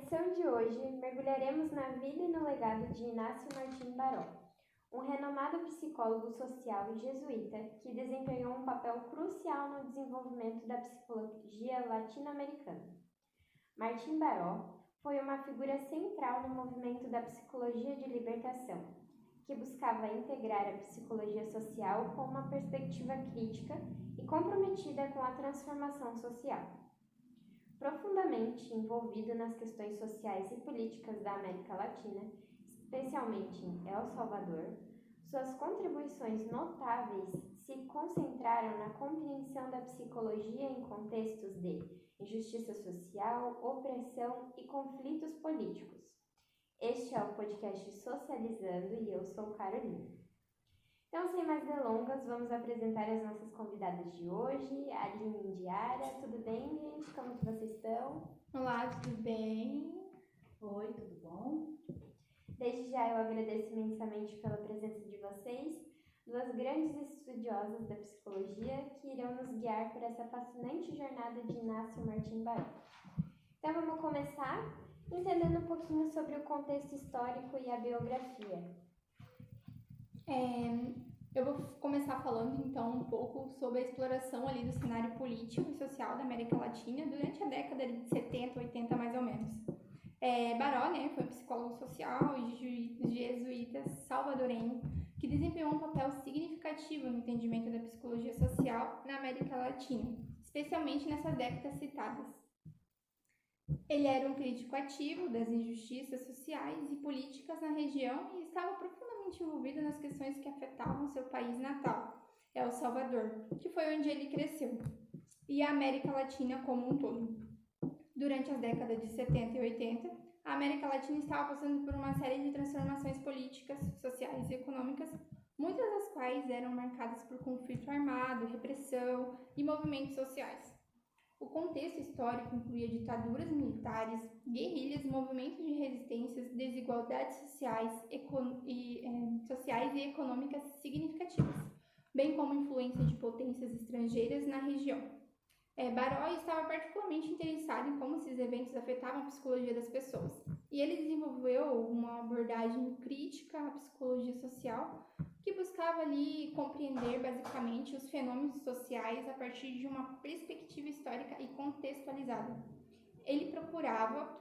edição de hoje, mergulharemos na vida e no legado de Inácio Martim Baró, um renomado psicólogo social e jesuíta que desempenhou um papel crucial no desenvolvimento da psicologia latino-americana. Martim Baró foi uma figura central no movimento da psicologia de libertação, que buscava integrar a psicologia social com uma perspectiva crítica e comprometida com a transformação social. Profundamente envolvido nas questões sociais e políticas da América Latina, especialmente em El Salvador, suas contribuições notáveis se concentraram na compreensão da psicologia em contextos de injustiça social, opressão e conflitos políticos. Este é o podcast Socializando e eu sou Carolina. Então, sem mais delongas, vamos apresentar as nossas convidadas de hoje, a Aline e Indiara. Tudo bem, gente? Como que vocês estão? Olá, tudo bem? Oi, tudo bom? Desde já eu agradeço imensamente pela presença de vocês, duas grandes estudiosas da psicologia que irão nos guiar por essa fascinante jornada de Inácio Martim Baró. Então, vamos começar entendendo um pouquinho sobre o contexto histórico e a biografia. Eu vou começar falando então um pouco sobre a exploração ali do cenário político e social da América Latina durante a década de 70, 80 mais ou menos. Baró, foi um psicólogo social e jesuíta salvadorenho que desempenhou um papel significativo no entendimento da psicologia social na América Latina, especialmente nessas décadas citadas. Ele era um crítico ativo das injustiças sociais e políticas na região e estava profundamente envolvido nas questões que afetavam seu país natal, El Salvador, que foi onde ele cresceu, e a América Latina como um todo. Durante as décadas de 70 e 80, a América Latina estava passando por uma série de transformações políticas, sociais e econômicas, muitas das quais eram marcadas por conflito armado, repressão e movimentos sociais. O contexto histórico incluía ditaduras militares, guerrilhas, movimentos de resistências, desigualdades sociais e econômicas significativas, bem como influência de potências estrangeiras na região. Baró estava particularmente interessado em como esses eventos afetavam a psicologia das pessoas, e ele desenvolveu uma abordagem crítica à psicologia social que buscava ali compreender basicamente os fenômenos sociais a partir de uma perspectiva histórica e contextualizada. Ele procurava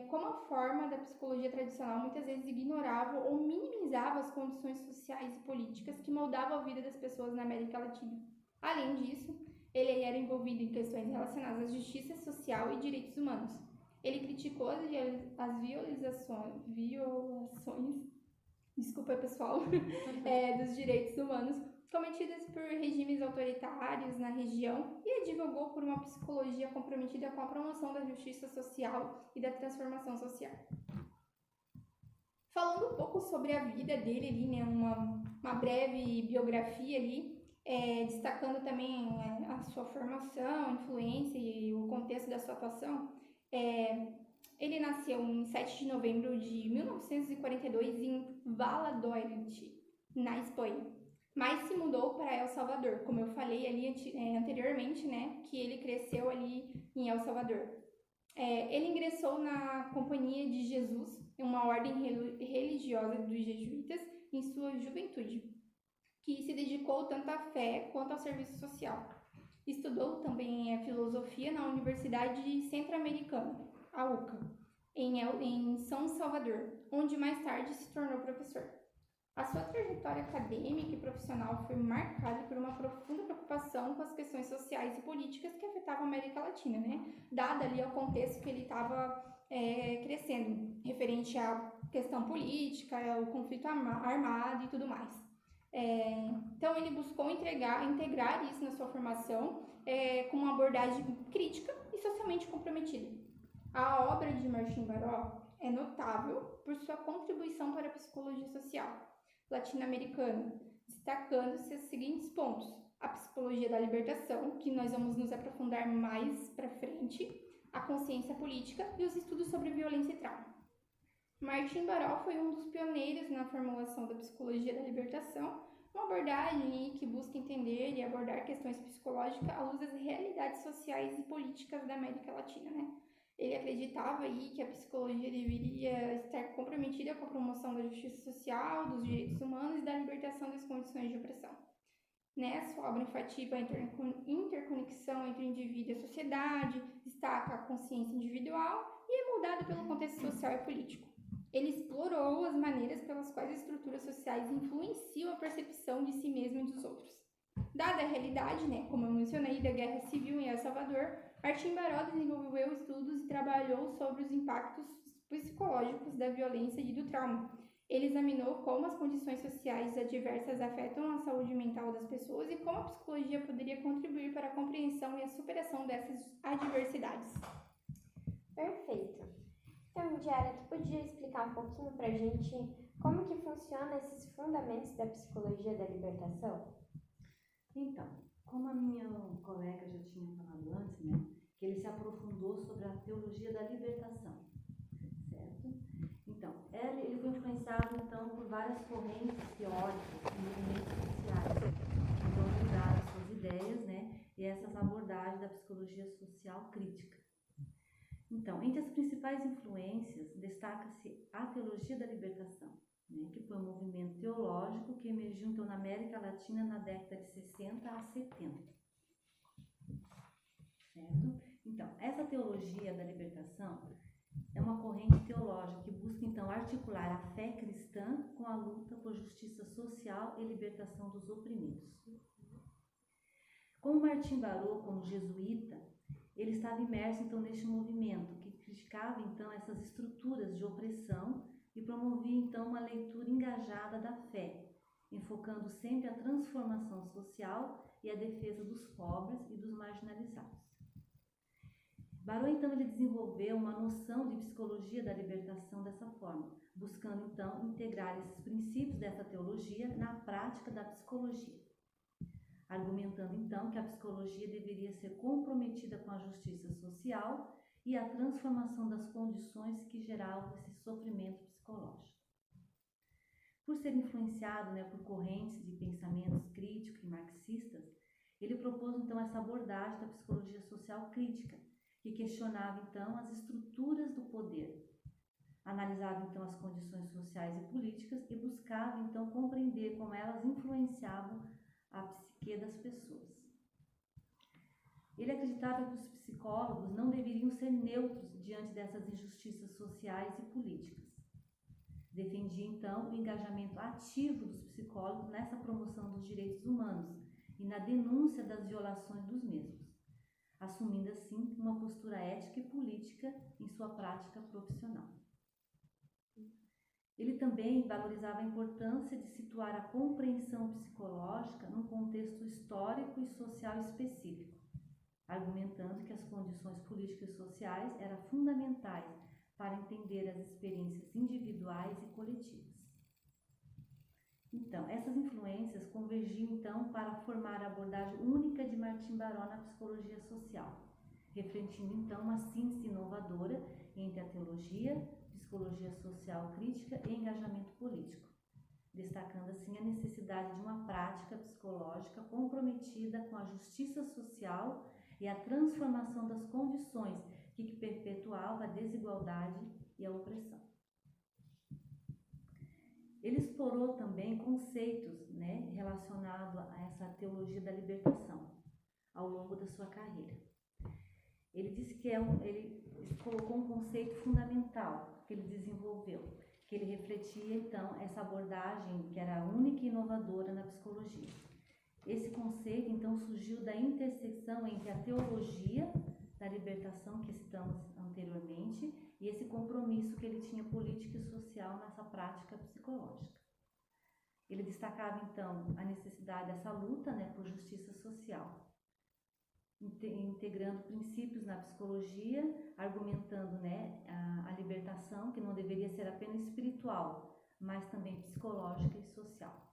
como a forma da psicologia tradicional muitas vezes ignorava ou minimizava as condições sociais e políticas que moldavam a vida das pessoas na América Latina. Além disso, ele era envolvido em questões relacionadas à justiça social e direitos humanos. Ele criticou as violações desculpa pessoal, dos direitos humanos cometidas por regimes autoritários na região e advogou por uma psicologia comprometida com a promoção da justiça social e da transformação social. Falando um pouco sobre a vida dele ali, uma breve biografia ali, destacando também a sua formação, influência e o contexto da sua atuação. Ele nasceu em 7 de novembro de 1942 em Valladolid, na Espanha, mas se mudou para El Salvador, como eu falei ali anteriormente, que ele cresceu ali em El Salvador. Ele ingressou na Companhia de Jesus, uma ordem religiosa dos jesuítas, em sua juventude, que se dedicou tanto à fé quanto ao serviço social. Estudou também a filosofia na Universidade Centro-Americana, a UCA, em São Salvador, onde mais tarde se tornou professor. A sua trajetória acadêmica e profissional foi marcada por uma profunda preocupação com as questões sociais e políticas que afetavam a América Latina, dada ali ao contexto que ele estava crescendo, referente à questão política, ao conflito armado e tudo mais. Então ele buscou integrar isso na sua formação com uma abordagem crítica e socialmente comprometida. A obra de Martim Baró é notável por sua contribuição para a psicologia social latino-americana, destacando-se os seguintes pontos: a psicologia da libertação, que nós vamos nos aprofundar mais para frente, a consciência política e os estudos sobre violência e trauma. Martim Baró foi um dos pioneiros na formulação da psicologia da libertação, uma abordagem que busca entender e abordar questões psicológicas à luz das realidades sociais e políticas da América Latina, Ele acreditava aí que a psicologia deveria estar comprometida com a promoção da justiça social, dos direitos humanos e da libertação das condições de opressão. Sua obra enfatiza a interconexão entre o indivíduo e a sociedade, destaca a consciência individual e é moldado pelo contexto social e político. Ele explorou as maneiras pelas quais as estruturas sociais influenciam a percepção de si mesmo e dos outros. Dada a realidade, como eu mencionei, da guerra civil em El Salvador, Martim Baró desenvolveu estudos e trabalhou sobre os impactos psicológicos da violência e do trauma. Ele examinou como as condições sociais adversas afetam a saúde mental das pessoas e como a psicologia poderia contribuir para a compreensão e a superação dessas adversidades. Perfeito. Então, Diara, tu podia explicar um pouquinho pra gente como que funcionam esses fundamentos da psicologia da libertação? Então, como a minha colega já tinha falado antes, que ele se aprofundou sobre a teologia da libertação, certo? Então, ele foi influenciado então por várias correntes teóricas e movimentos sociais, que então mudaram suas ideias, e essas abordagens da psicologia social crítica. Então, entre as principais influências, destaca-se a teologia da libertação, que foi um movimento teológico que emergiu então na América Latina na década de 60 a 70. Certo? Então, essa teologia da libertação é uma corrente teológica que busca então articular a fé cristã com a luta por justiça social e libertação dos oprimidos. Como Martim Baró, como jesuíta, ele estava imerso então neste movimento que criticava então essas estruturas de opressão e promovia então uma leitura engajada da fé, enfocando sempre a transformação social e a defesa dos pobres e dos marginalizados. Baró então ele desenvolveu uma noção de psicologia da libertação dessa forma, buscando então integrar esses princípios dessa teologia na prática da psicologia, argumentando então que a psicologia deveria ser comprometida com a justiça social e a transformação das condições que geravam esse sofrimento psicológico. Por ser influenciado por correntes de pensamentos críticos e marxistas, ele propôs então essa abordagem da psicologia social crítica, que questionava então as estruturas do poder, analisava então as condições sociais e políticas e buscava então compreender como elas influenciavam a psique das pessoas. Ele acreditava que os psicólogos não deveriam ser neutros diante dessas injustiças sociais e políticas. Defendia então o engajamento ativo dos psicólogos nessa promoção dos direitos humanos e na denúncia das violações dos mesmos, assumindo assim uma postura ética e política em sua prática profissional. Ele também valorizava a importância de situar a compreensão psicológica num contexto histórico e social específico, argumentando que as condições políticas e sociais eram fundamentais para entender as experiências individuais e coletivas. Então, essas influências convergiam então para formar a abordagem única de Martim Baró na psicologia social, refletindo então uma síntese inovadora entre a teologia, psicologia social crítica e engajamento político, destacando assim a necessidade de uma prática psicológica comprometida com a justiça social e a transformação das condições que perpetuava a desigualdade e a opressão. Ele explorou também conceitos relacionados a essa teologia da libertação ao longo da sua carreira. Ele disse que ele colocou um conceito fundamental que ele desenvolveu, que ele refletia então essa abordagem que era única e inovadora na psicologia. Esse conceito então surgiu da interseção entre a teologia da libertação que citamos anteriormente e esse compromisso que ele tinha político e social nessa prática psicológica. Ele destacava então a necessidade dessa luta por justiça social, integrando princípios na psicologia, argumentando a libertação, que não deveria ser apenas espiritual, mas também psicológica e social.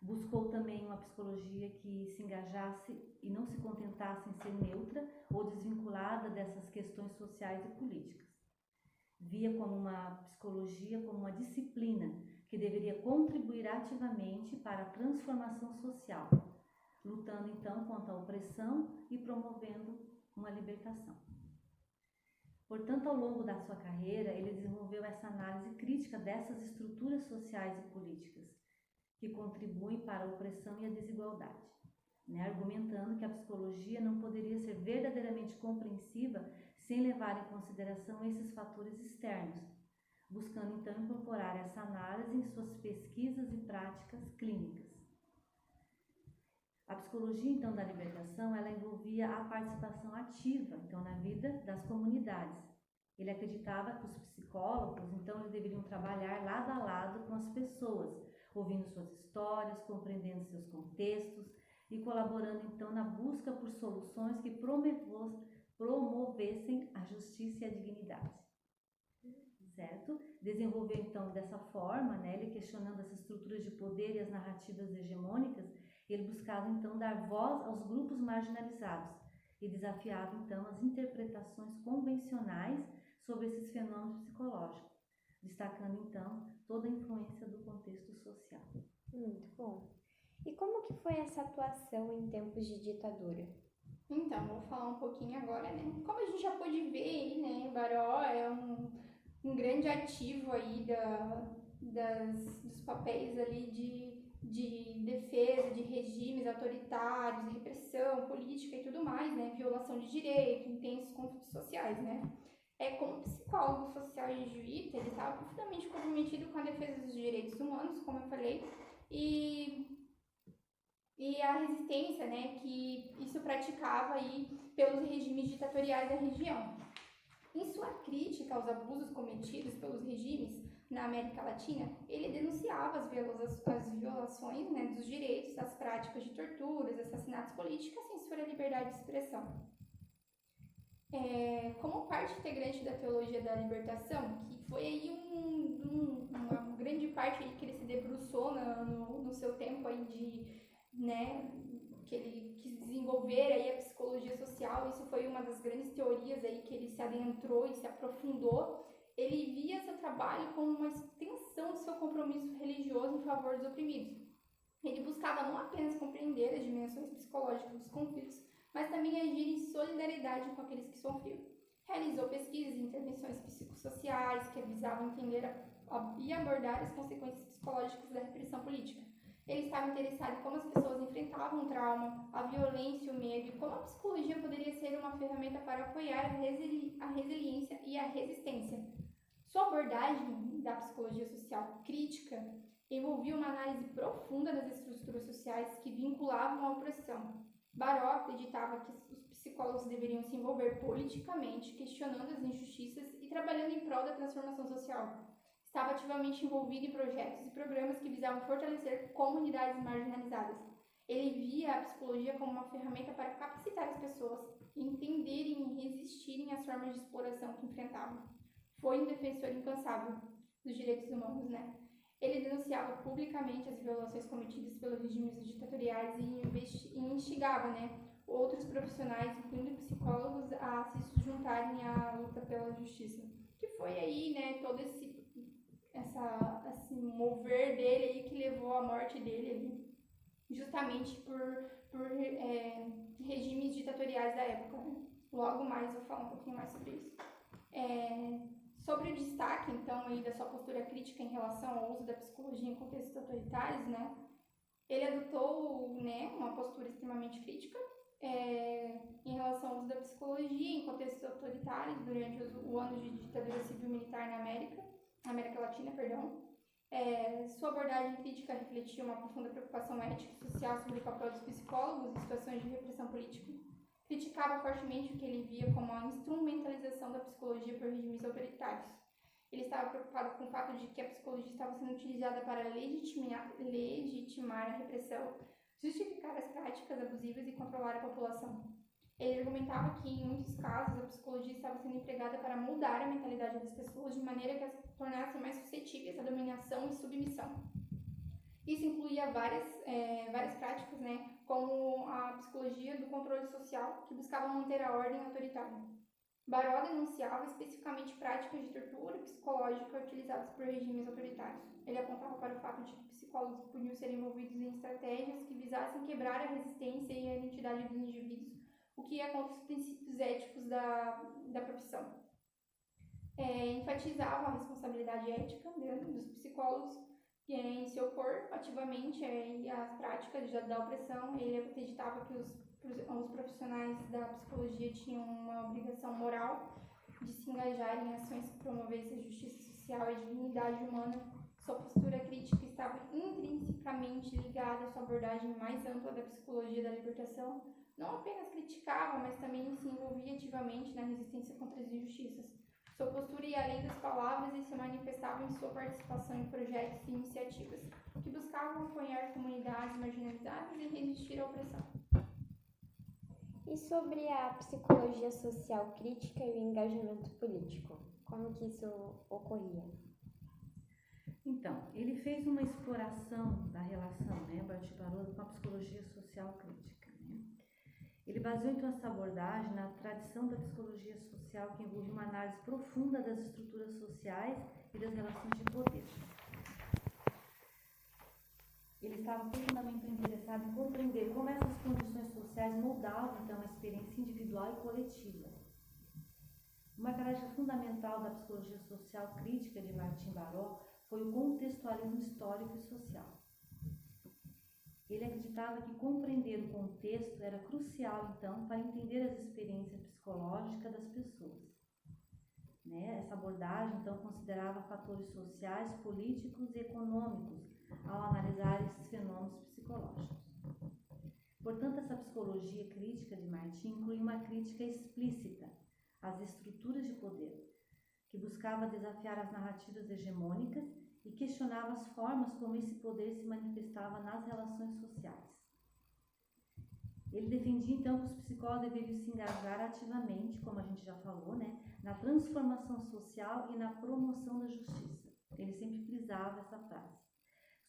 Buscou também uma psicologia que se engajasse e não se contentasse em ser neutra ou desvinculada dessas questões sociais e políticas. Via como uma psicologia como uma disciplina que deveria contribuir ativamente para a transformação social, lutando então contra a opressão e promovendo uma libertação. Portanto, ao longo da sua carreira, ele desenvolveu essa análise crítica dessas estruturas sociais e políticas que contribuem para a opressão e a desigualdade, né? Argumentando que a psicologia não poderia ser verdadeiramente compreensiva sem levar em consideração esses fatores externos, buscando então incorporar essa análise em suas pesquisas e práticas clínicas. A psicologia, então, da libertação, ela envolvia a participação ativa, então, na vida das comunidades. Ele acreditava que os psicólogos, então, eles deveriam trabalhar lado a lado com as pessoas, ouvindo suas histórias, compreendendo seus contextos e colaborando, então, na busca por soluções que promovessem a justiça e a dignidade. Certo? Desenvolveu, então, dessa forma, né, ele questionando as estruturas de poder e as narrativas hegemônicas. Ele buscava, então, dar voz aos grupos marginalizados e desafiava, então, as interpretações convencionais sobre esses fenômenos psicológicos, destacando, então, toda a influência do contexto social. Muito bom. E como que foi essa atuação em tempos de ditadura? Então, vou falar um pouquinho agora, né? Como a gente já pôde ver aí, né, Baró é um grande ativo aí dos papéis ali de defesa de regimes autoritários, repressão política e tudo mais, né? Violação de direitos, intensos conflitos sociais, né? Como psicólogo social jesuíta, ele estava profundamente comprometido com a defesa dos direitos humanos, como eu falei, e a resistência, né, que isso praticava aí pelos regimes ditatoriais da região. Em sua crítica aos abusos cometidos pelos regimes na América Latina, ele denunciava as violações, né, dos direitos, as práticas de torturas, assassinatos políticos, censura à liberdade de expressão. Como parte integrante da teologia da libertação, que foi aí uma grande parte aí que ele se debruçou no seu tempo aí né, que ele quis desenvolver aí a psicologia social, isso foi uma das grandes teorias aí que ele se adentrou e se aprofundou. Ele via seu trabalho como uma extensão do seu compromisso religioso em favor dos oprimidos. Ele buscava não apenas compreender as dimensões psicológicas dos conflitos, mas também agir em solidariedade com aqueles que sofriam. Realizou pesquisas e intervenções psicossociais que visavam entender e abordar as consequências psicológicas da repressão política. Ele estava interessado em como as pessoas enfrentavam o trauma, a violência, o medo e como a psicologia poderia ser uma ferramenta para apoiar a resiliência e a resistência. Sua abordagem da psicologia social crítica envolvia uma análise profunda das estruturas sociais que vinculavam a opressão. Baró acreditava que os psicólogos deveriam se envolver politicamente, questionando as injustiças e trabalhando em prol da transformação social. Estava ativamente envolvido em projetos e programas que visavam fortalecer comunidades marginalizadas. Ele via a psicologia como uma ferramenta para capacitar as pessoas a entenderem e resistirem às formas de exploração que enfrentavam. Foi um defensor incansável dos direitos humanos, né? Ele denunciava publicamente as violações cometidas pelos regimes ditatoriais e instigava, né, outros profissionais, incluindo psicólogos, a se juntarem à luta pela justiça. Que foi aí, né, todo esse mover dele aí que levou à morte dele ali, justamente por regimes ditatoriais da época, né? Logo mais eu vou falar um pouquinho mais sobre isso. Sobre o destaque, então, aí, da sua postura crítica em relação ao uso da psicologia em contextos autoritários, né, ele adotou, né, uma postura extremamente crítica em relação ao uso da psicologia em contextos autoritários durante o ano de ditadura civil-militar na América Latina, perdão. Sua abordagem crítica refletia uma profunda preocupação ética e social sobre o papel dos psicólogos em situações de repressão política. Criticava fortemente o que ele via como a instrumentalização da psicologia por regimes autoritários. Ele estava preocupado com o fato de que a psicologia estava sendo utilizada para legitimar a repressão, justificar as práticas abusivas e controlar a população. Ele argumentava que, em muitos casos, a psicologia estava sendo empregada para moldar a mentalidade das pessoas de maneira que as tornassem mais suscetíveis à dominação e submissão. Isso incluía várias práticas, né, como a psicologia do controle social, que buscava manter a ordem autoritária. Baró denunciava especificamente práticas de tortura psicológica utilizadas por regimes autoritários. Ele apontava para o fato de que psicólogos podiam ser envolvidos em estratégias que visassem quebrar a resistência e a identidade dos indivíduos, o que é contra os princípios éticos da profissão. enfatizava a responsabilidade ética, né, dos psicólogos em se opor ativamente às práticas da opressão. Ele acreditava que os profissionais da psicologia tinham uma obrigação moral de se engajar em ações que promovessem a justiça social e a dignidade humana. Sua postura crítica estava intrinsecamente ligada à sua abordagem mais ampla da psicologia da libertação. Não apenas criticava, mas também se envolvia ativamente na resistência contra as injustiças. Sua postura ia além das palavras e se manifestava em sua participação em projetos e iniciativas que buscavam apoiar comunidades marginalizadas e resistir à opressão. E sobre a psicologia social crítica e o engajamento político, como que isso ocorria? Então, ele fez uma exploração da relação, né, Bartimbarolo, com a psicologia social crítica, né? Ele baseou então essa abordagem na tradição da psicologia social, que envolve uma análise profunda das estruturas sociais e das relações de poder. Ele estava profundamente interessado em compreender como essas condições sociais moldavam então a experiência individual e coletiva. Uma característica fundamental da psicologia social crítica de Martim Baró foi o contextualismo histórico e social. Ele acreditava que compreender o contexto era crucial, então, para entender as experiências psicológicas das pessoas. Essa abordagem, então, considerava fatores sociais, políticos e econômicos ao analisar esses fenômenos psicológicos. Portanto, essa psicologia crítica de Martim inclui uma crítica explícita às estruturas de poder, que buscava desafiar as narrativas hegemônicas e questionava as formas como esse poder se manifestava nas relações sociais. Ele defendia, então, que os psicólogos deveriam se engajar ativamente, como a gente já falou, na transformação social e na promoção da justiça. Ele sempre frisava essa frase.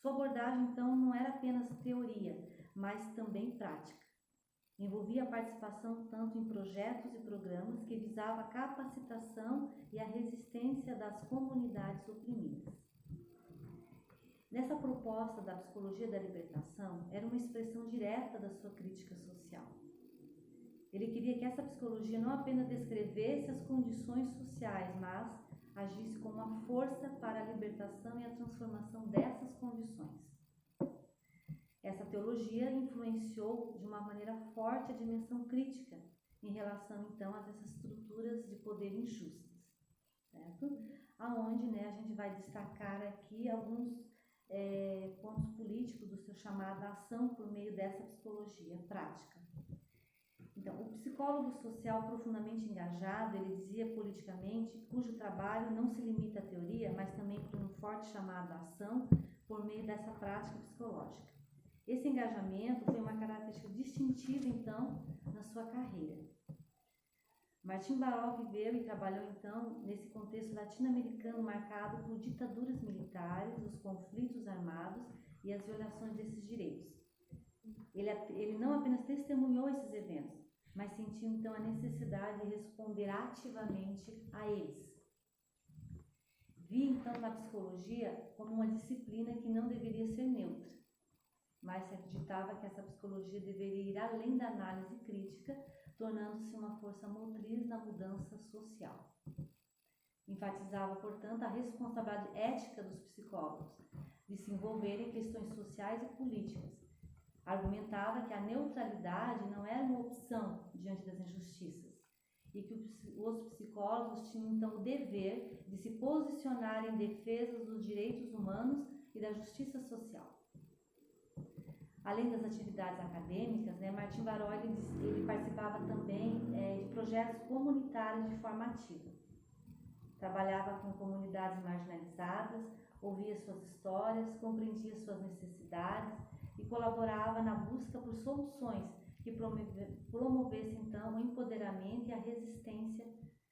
Sua abordagem, então, não era apenas teoria, mas também prática. Envolvia a participação tanto em projetos e programas que visavam a capacitação e a resistência das comunidades oprimidas. Nessa proposta da psicologia da libertação, era uma expressão direta da sua crítica social. Ele queria que essa psicologia não apenas descrevesse as condições sociais, mas agisse como uma força para a libertação e a transformação dessas condições. Essa teologia influenciou de uma maneira forte a dimensão crítica em relação, então, a essas estruturas de poder injustas, certo? Aonde, a gente vai destacar aqui alguns pontos políticos do seu chamado à ação por meio dessa psicologia prática. Então, o psicólogo social profundamente engajado, ele dizia politicamente, cujo trabalho não se limita à teoria, mas também por um forte chamado à ação por meio dessa prática psicológica. Esse engajamento foi uma característica distintiva, então, na sua carreira. Martim Baró viveu e trabalhou, então, nesse contexto latino-americano marcado por ditaduras militares, os conflitos armados e as violações desses direitos. Ele não apenas testemunhou esses eventos, mas sentiu, então, a necessidade de responder ativamente a eles. Via, então, na psicologia como uma disciplina que não deveria ser neutra, mas se acreditava que essa psicologia deveria ir além da análise crítica, tornando-se uma força motriz na mudança social. Enfatizava, portanto, a responsabilidade ética dos psicólogos de se envolverem em questões sociais e políticas. Argumentava que a neutralidade não era uma opção diante das injustiças e que os psicólogos tinham, então, o dever de se posicionar em defesa dos direitos humanos e da justiça social. Além das atividades acadêmicas, Martim Baró ele participava também de projetos comunitários de forma ativa. Trabalhava com comunidades marginalizadas, ouvia suas histórias, compreendia suas necessidades e colaborava na busca por soluções que promovessem, então, o empoderamento e a resistência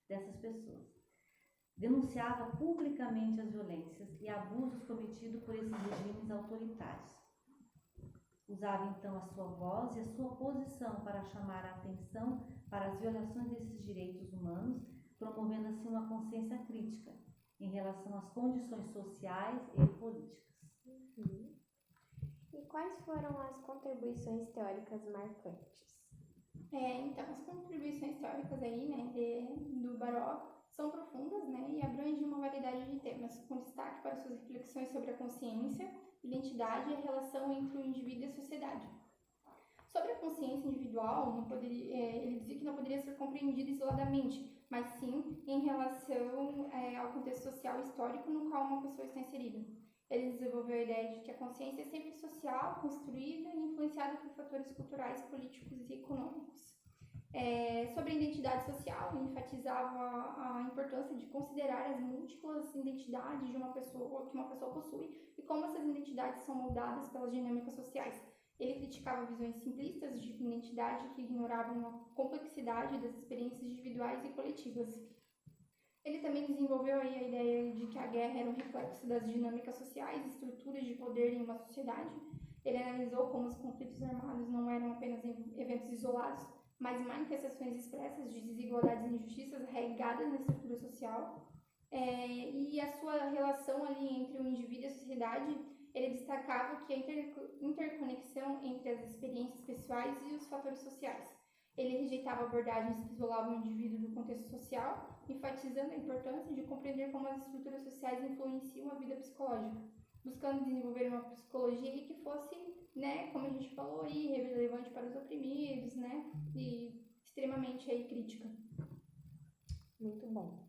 dessas pessoas. Denunciava publicamente as violências e abusos cometidos por esses regimes autoritários. Usava, então, a sua voz e a sua posição para chamar a atenção para as violações desses direitos humanos, promovendo, assim, uma consciência crítica em relação às condições sociais e políticas. E quais foram as contribuições teóricas marcantes? Então, as contribuições teóricas aí, do Baró são profundas, e variedade de temas, com destaque para suas reflexões sobre a consciência, identidade e a relação entre o indivíduo e a sociedade. Sobre a consciência individual, ele dizia que não poderia ser compreendida isoladamente, mas sim em relação ao contexto social e histórico no qual uma pessoa está inserida. Ele desenvolveu a ideia de que a consciência é sempre social, construída e influenciada por fatores culturais, políticos e econômicos. Sobre a identidade social, ele enfatizava a importância de considerar as múltiplas identidades que uma pessoa possui e como essas identidades são moldadas pelas dinâmicas sociais. Ele criticava visões simplistas de identidade que ignoravam a complexidade das experiências individuais e coletivas. Ele também desenvolveu aí a ideia de que a guerra era um reflexo das dinâmicas sociais e estruturas de poder em uma sociedade. Ele analisou como os conflitos armados não eram apenas eventos isolados, mas manifestações expressas de desigualdades e injustiças arraigadas na estrutura social. E a sua relação ali entre o indivíduo e a sociedade, ele destacava que a interconexão entre as experiências pessoais e os fatores sociais. Ele rejeitava abordagens que isolavam o indivíduo do contexto social, enfatizando a importância de compreender como as estruturas sociais influenciam a vida psicológica, buscando desenvolver uma psicologia que fosse, como a gente falou aí, relevante para os oprimidos, e extremamente aí crítica. Muito bom.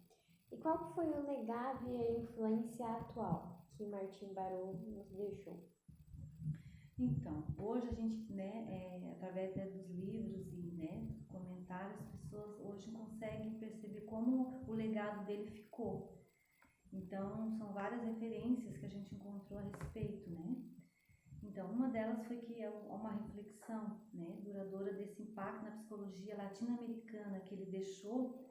E qual foi o legado e a influência atual que Martim Barrow nos deixou? Então, hoje a gente, através dos livros e comentários, as pessoas hoje conseguem perceber como o legado dele ficou. Então, são várias referências que a gente encontrou a respeito, Então, uma delas foi que é uma reflexão, duradoura desse impacto na psicologia latino-americana que ele deixou.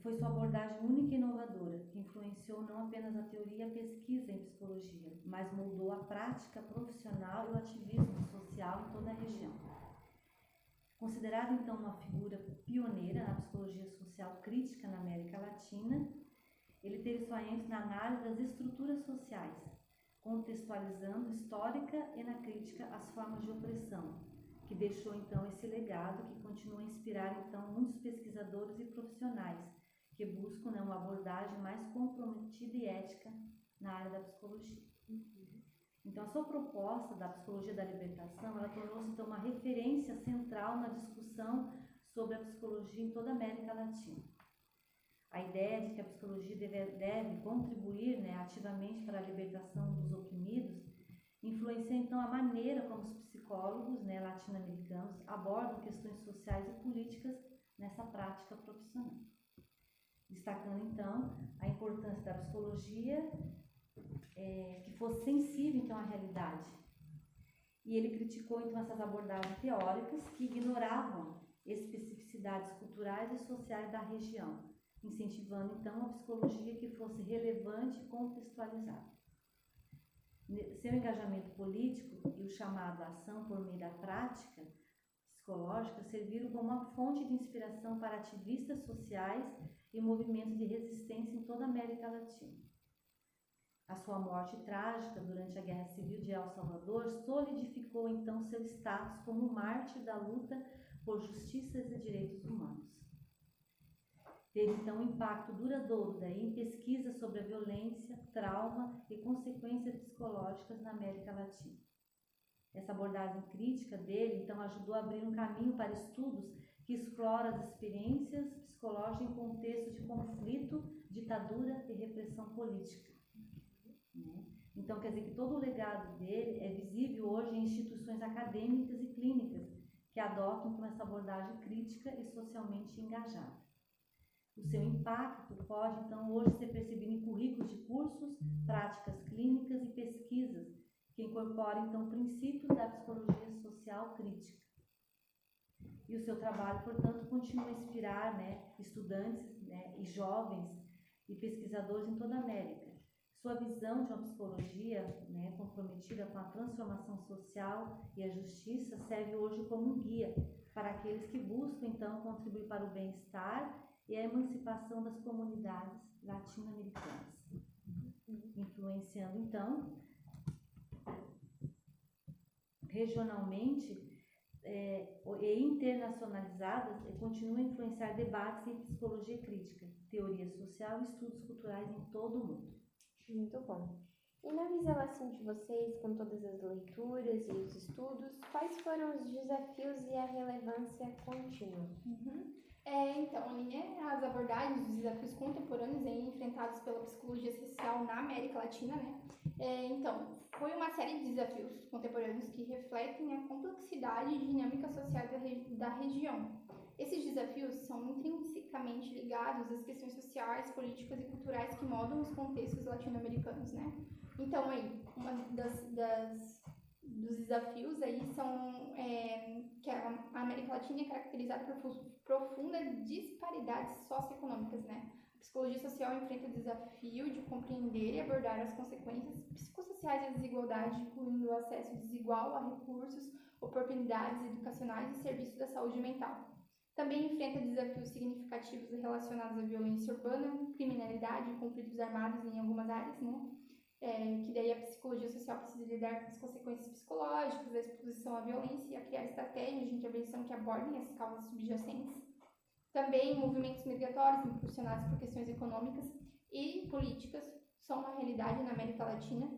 Foi sua abordagem única e inovadora, que influenciou não apenas a teoria e a pesquisa em psicologia, mas moldou a prática profissional e o ativismo social em toda a região. Considerado então uma figura pioneira na psicologia social crítica na América Latina, ele teve sua ênfase na análise das estruturas sociais, contextualizando histórica e na crítica as formas de opressão, que deixou então esse legado que continua a inspirar então muitos pesquisadores e profissionais que buscam uma abordagem mais comprometida e ética na área da psicologia. Então, a sua proposta da psicologia da libertação, ela tornou-se então uma referência central na discussão sobre a psicologia em toda a América Latina. A ideia de que a psicologia deve contribuir ativamente para a libertação dos oprimidos influencia então a maneira como os psicólogos latino-americanos abordam questões sociais e políticas nessa prática profissional. Destacando então a importância da psicologia que fosse sensível então à realidade. E ele criticou então essas abordagens teóricas que ignoravam especificidades culturais e sociais da região, incentivando então a psicologia que fosse relevante e contextualizada. Seu engajamento político e o chamado ação por meio da prática psicológica serviram como uma fonte de inspiração para ativistas sociais e movimentos de resistência em toda a América Latina. A sua morte trágica durante a Guerra Civil de El Salvador solidificou então seu status como mártir da luta por justiças e direitos humanos. Teve então um impacto duradouro em pesquisas sobre a violência, trauma e consequências psicológicas na América Latina. Essa abordagem crítica dele então ajudou a abrir um caminho para estudos que exploram as experiências psicológicas em contexto de conflito, ditadura e repressão política. Então, quer dizer que todo o legado dele é visível hoje em instituições acadêmicas e clínicas que adotam com essa abordagem crítica e socialmente engajada. O seu impacto pode, então, hoje ser percebido em currículos de cursos, práticas clínicas e pesquisas que incorporam, então, princípios da psicologia social crítica. E o seu trabalho, portanto, continua a inspirar estudantes e jovens e pesquisadores em toda a América. Sua visão de uma psicologia comprometida com a transformação social e a justiça serve hoje como um guia para aqueles que buscam, então, contribuir para o bem-estar e a emancipação das comunidades latino-americanas, influenciando, então, regionalmente e internacionalizadas continuam a influenciar debates em psicologia crítica, teoria social e estudos culturais em todo o mundo. Muito bom. E na visão assim de vocês, com todas as leituras e os estudos, quais foram os desafios e a relevância contínua? Então, Aline, as abordagens dos desafios contemporâneos enfrentados pela psicologia social na América Latina, né? Então, foi uma série de desafios contemporâneos que refletem a complexidade e dinâmica social da região. Esses desafios são intrinsecamente ligados às questões sociais, políticas e culturais que moldam os contextos latino-americanos, né? Então, aí, uma dos desafios aí são que a América Latina é caracterizada por profundas disparidades socioeconômicas, né? A psicologia social enfrenta o desafio de compreender e abordar as consequências psicossociais da desigualdade, incluindo o acesso desigual a recursos, oportunidades educacionais e serviços da saúde mental. Também enfrenta desafios significativos relacionados à violência urbana, criminalidade e conflitos armados em algumas áreas, né? Que daí a psicologia social precisa lidar com as consequências psicológicas da exposição à violência e a criar estratégias de intervenção que abordem as causas subjacentes. Também movimentos migratórios impulsionados por questões econômicas e políticas são uma realidade na América Latina.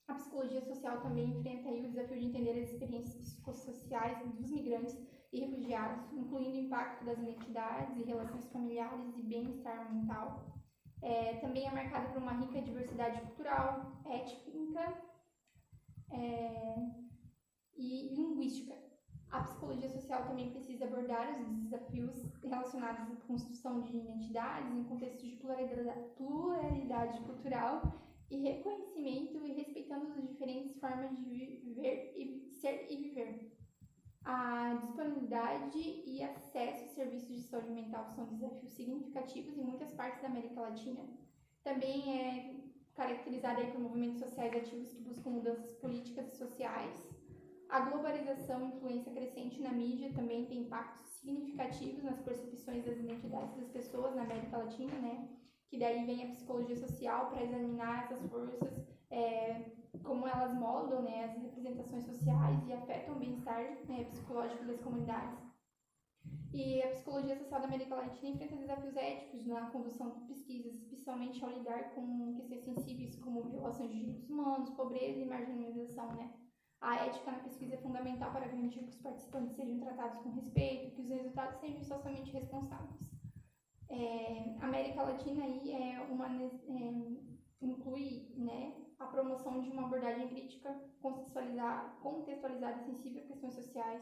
A psicologia social também enfrenta aí o desafio de entender as experiências psicossociais dos migrantes e refugiados, incluindo o impacto das identidades e relações familiares e bem-estar mental. Também é marcada por uma rica diversidade cultural, étnica e linguística. A psicologia social também precisa abordar os desafios relacionados à construção de identidades em contextos de pluralidade cultural e reconhecimento e respeitando as diferentes formas de viver e ser e viver. A disponibilidade e acesso a serviços de saúde mental são desafios significativos em muitas partes da América Latina. Também é caracterizada por movimentos sociais ativos que buscam mudanças políticas e sociais. A globalização e influência crescente na mídia também tem impactos significativos nas percepções das identidades das pessoas na América Latina, né? Que daí vem a psicologia social para examinar essas forças, como elas moldam, né, as representações sociais e afetam o bem-estar psicológico das comunidades. E a psicologia social da América Latina enfrenta desafios éticos na condução de pesquisas, especialmente ao lidar com questões sensíveis como violações de direitos humanos, pobreza e marginalização, né? A ética na pesquisa é fundamental para garantir que os participantes sejam tratados com respeito e que os resultados sejam socialmente responsáveis. A América Latina aí inclui, né, a promoção de uma abordagem crítica contextualizada e sensível a questões sociais,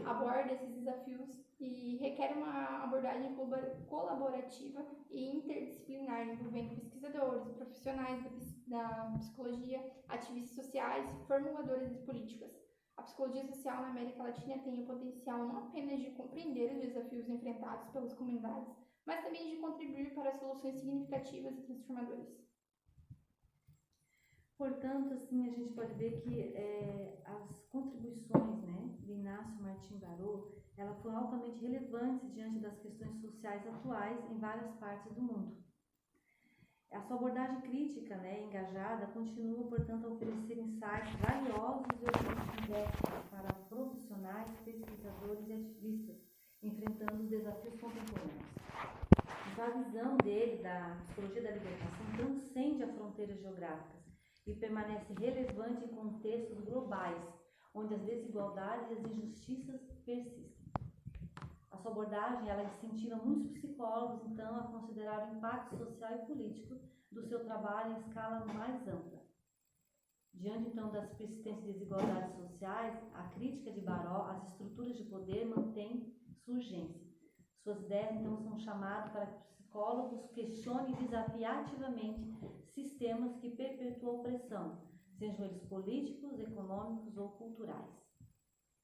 aborda esses desafios e requer uma abordagem colaborativa e interdisciplinar, envolvendo pesquisadores, profissionais da psicologia, ativistas sociais e formuladores de políticas. A psicologia social na América Latina tem o potencial não apenas de compreender os desafios enfrentados pelas comunidades, mas também de contribuir para soluções significativas e transformadoras. Portanto, assim, a gente pode ver que as contribuições, né, de Inácio Martim Barrow, elas foram altamente relevantes diante das questões sociais atuais em várias partes do mundo. A sua abordagem crítica, né, engajada, continua, portanto, a oferecer insights valiosos e oportunidades para profissionais, pesquisadores e ativistas, enfrentando os desafios contemporâneos. Então, a visão dele da psicologia da libertação transcende as fronteiras geográficas e permanece relevante em contextos globais, onde as desigualdades e as injustiças persistem. A sua abordagem, ela incentiva muitos psicólogos, então, a considerar o impacto social e político do seu trabalho em escala mais ampla. Diante, então, das persistentes desigualdades sociais, a crítica de Barrow às estruturas de poder mantém sua urgência. Suas ideias, então, são chamadas para que psicólogos questionem e desafiem ativamente sistemas que perpetuam a opressão, sejam eles políticos, econômicos ou culturais.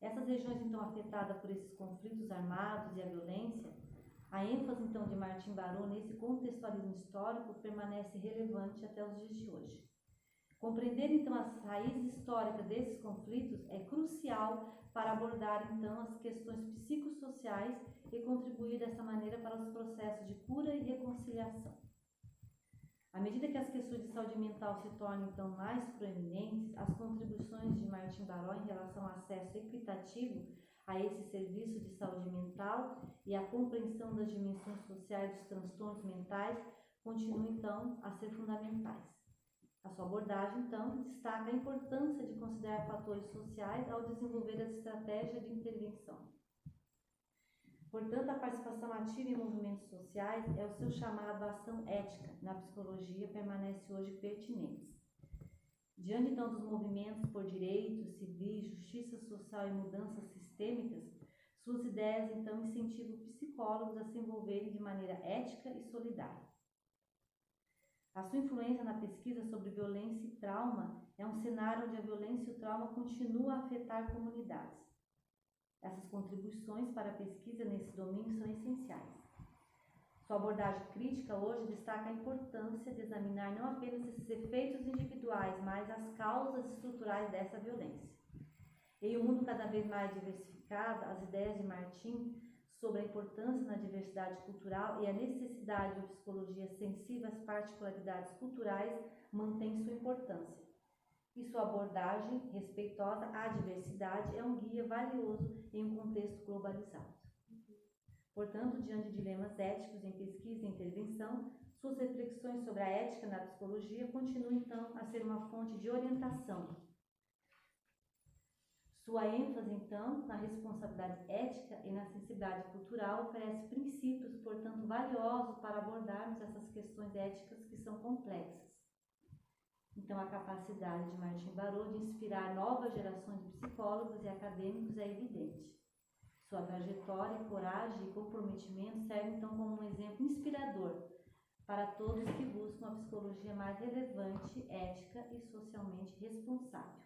Essas regiões, então, afetadas por esses conflitos armados e a violência, a ênfase, então, de Martim Barrow nesse contextualismo histórico permanece relevante até os dias de hoje. Compreender, então, as raízes históricas desses conflitos é crucial para abordar, então, as questões psicossociais e contribuir dessa maneira para os processos de cura e reconciliação. À medida que as questões de saúde mental se tornam, então, mais proeminentes, as contribuições de Martim Barrow em relação ao acesso equitativo a esse serviço de saúde mental e a compreensão das dimensões sociais dos transtornos mentais continuam, então, a ser fundamentais. A sua abordagem, então, destaca a importância de considerar fatores sociais ao desenvolver as estratégias de intervenção. Portanto, a participação ativa em movimentos sociais é o seu chamado à ação ética na psicologia permanece hoje pertinente. Diante, então, dos movimentos por direitos civis, justiça social e mudanças sistêmicas, suas ideias, então, incentivam psicólogos a se envolverem de maneira ética e solidária. A sua influência na pesquisa sobre violência e trauma é um cenário onde a violência e o trauma continuam a afetar comunidades. Essas contribuições para a pesquisa nesse domínio são essenciais. Sua abordagem crítica hoje destaca a importância de examinar não apenas esses efeitos individuais, mas as causas estruturais dessa violência. Em um mundo cada vez mais diversificado, as ideias de Martin sobre a importância na diversidade cultural e a necessidade de uma psicologia sensível às particularidades culturais mantém sua importância. E sua abordagem respeitosa à diversidade é um guia valioso em um contexto globalizado. Portanto, diante de dilemas éticos em pesquisa e intervenção, suas reflexões sobre a ética na psicologia continuam, então, a ser uma fonte de orientação. Sua ênfase, então, na responsabilidade ética e na sensibilidade cultural oferece princípios, portanto, valiosos para abordarmos essas questões éticas que são complexas. Então, a capacidade de Martin Barot de inspirar novas gerações de psicólogos e acadêmicos é evidente. Sua trajetória, coragem e comprometimento servem, então, como um exemplo inspirador para todos que buscam uma psicologia mais relevante, ética e socialmente responsável.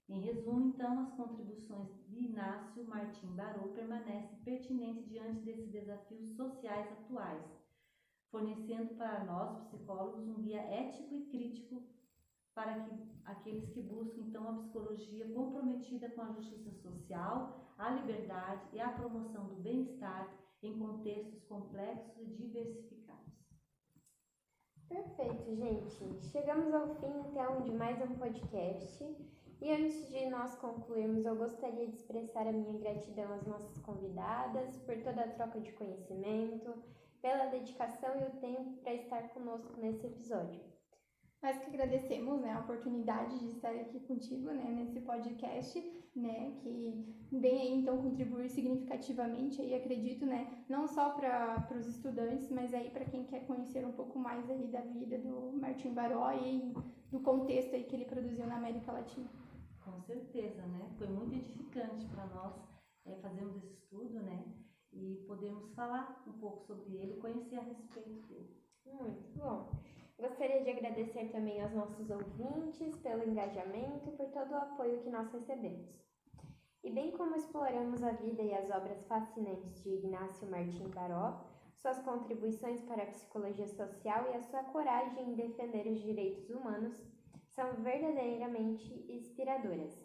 Em resumo, então, as contribuições de Inácio Martim Barot permanecem pertinentes diante desses desafios sociais atuais, fornecendo para nós, psicólogos, um guia ético e crítico para aqueles que buscam, então, a psicologia comprometida com a justiça social, a liberdade e a promoção do bem-estar em contextos complexos e diversificados. Perfeito, gente. Chegamos ao fim, então, de mais um podcast. E antes de nós concluirmos, eu gostaria de expressar a minha gratidão às nossas convidadas por toda a troca de conhecimento, pela dedicação e o tempo para estar conosco nesse episódio. Nós que agradecemos, a oportunidade de estar aqui contigo, nesse podcast, que vem aí, então, contribuir significativamente, aí, acredito, não só para os estudantes, mas aí para quem quer conhecer um pouco mais aí da vida do Martim Barot e do contexto aí que ele produziu na América Latina. Com certeza, Foi muito edificante para nós fazermos esse estudo, e podermos falar um pouco sobre ele, conhecer a respeito dele. Muito bom. Gostaria de agradecer também aos nossos ouvintes pelo engajamento e por todo o apoio que nós recebemos. E bem como exploramos a vida e as obras fascinantes de Inácio Martim Barot, suas contribuições para a psicologia social e a sua coragem em defender os direitos humanos são verdadeiramente inspiradoras.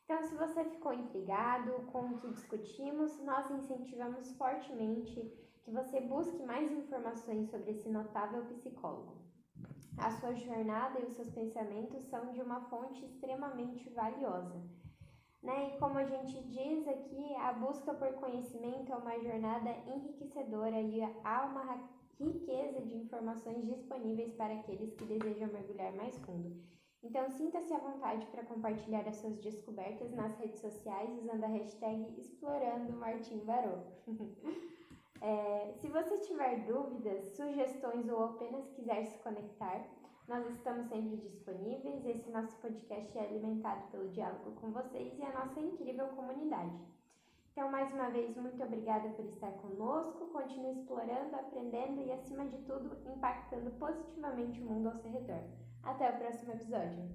Então, se você ficou intrigado com o que discutimos, nós incentivamos fortemente que você busque mais informações sobre esse notável psicólogo. A sua jornada e os seus pensamentos são de uma fonte extremamente valiosa. E como a gente diz aqui, a busca por conhecimento é uma jornada enriquecedora e há uma riqueza de informações disponíveis para aqueles que desejam mergulhar mais fundo. Então, sinta-se à vontade para compartilhar as suas descobertas nas redes sociais usando a hashtag #ExplorandoMartimBarot. Se você tiver dúvidas, sugestões ou apenas quiser se conectar, nós estamos sempre disponíveis. Esse nosso podcast é alimentado pelo diálogo com vocês e a nossa incrível comunidade. Então, mais uma vez, muito obrigada por estar conosco. Continue explorando, aprendendo e, acima de tudo, impactando positivamente o mundo ao seu redor. Até o próximo episódio.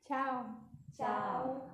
Tchau! Tchau!